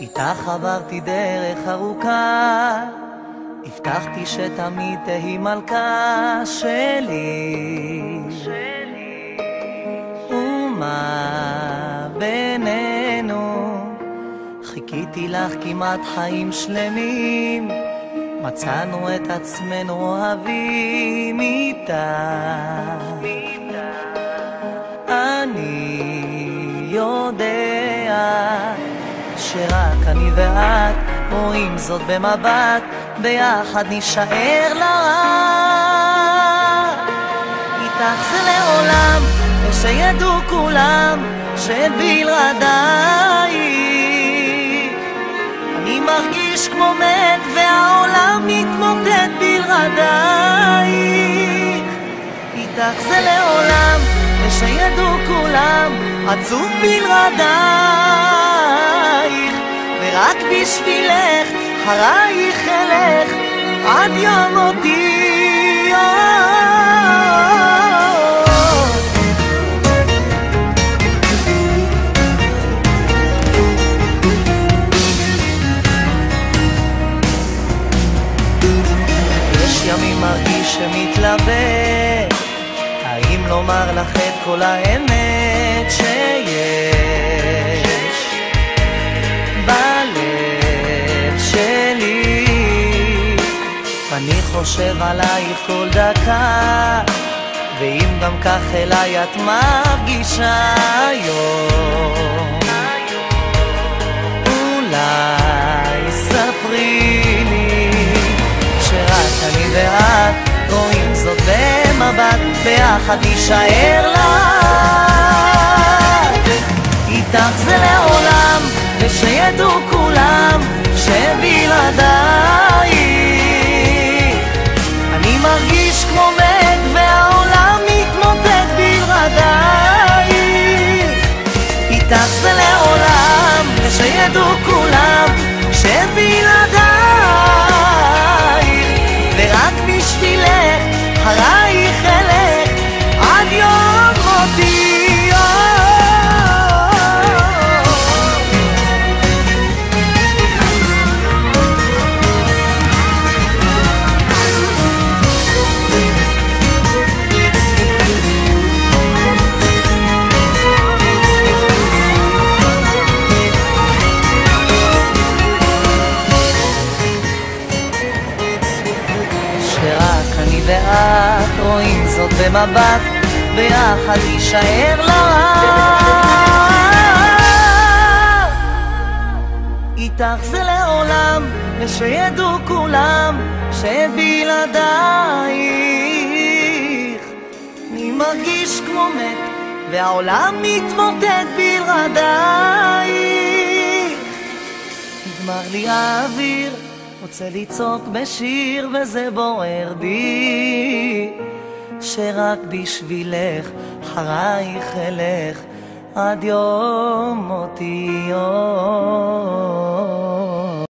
איתך עברתי דרך ארוכה, הבטחתי שתמיד תהי מלכה שלי. ומה בינינו, חיכיתי לך כמעט חיים שלמים, מצאנו את עצמנו אוהבים איתך. אני יודע שרק אני ואת רואים זאת במבט, ביחד נשאר לרע. איתך זה לעולם, ושידעו כולם שבלעדייך אני מרגיש כמו מת והעולם מתמוטט בלעדייך. איתך זה לעולם, ושידעו כולם עצוב בלעדייך, ורק בשבילך אחרייך אלך עד יום מותי. יש ימים מרגיש שמתלווה, האם לומר לך את כל האמת שיש בלב שלי? אני חושב עלייך כל דקה, ואם גם כך אליי את מרגישה היום, אולי ספרי לי שרק אני ואת רואים זאת במבט, ביחד נשאר לך. איתך זה לעולם, ושידעו כולם שבלעדייך אני מרגיש כמו מת והעולם מתמוטט בלעדייך. איתך זה לעולם, ושידעו כולם שבלעדייך, ורק בשבילך אחרייך אלך עד יום מותי. שרק אני ואת רואים זאת במבט, ביחד יישאר לרע. איתך זה לעולם, ושידעו כולם שבלעדייך אני מרגיש כמו מת והעולם מתמוטט בלעדייך. נגמר לי האוויר, רוצה לצעוק בשיר וזה בוער בי, שרק בשבילך אחרייך אלך עד יום מותי.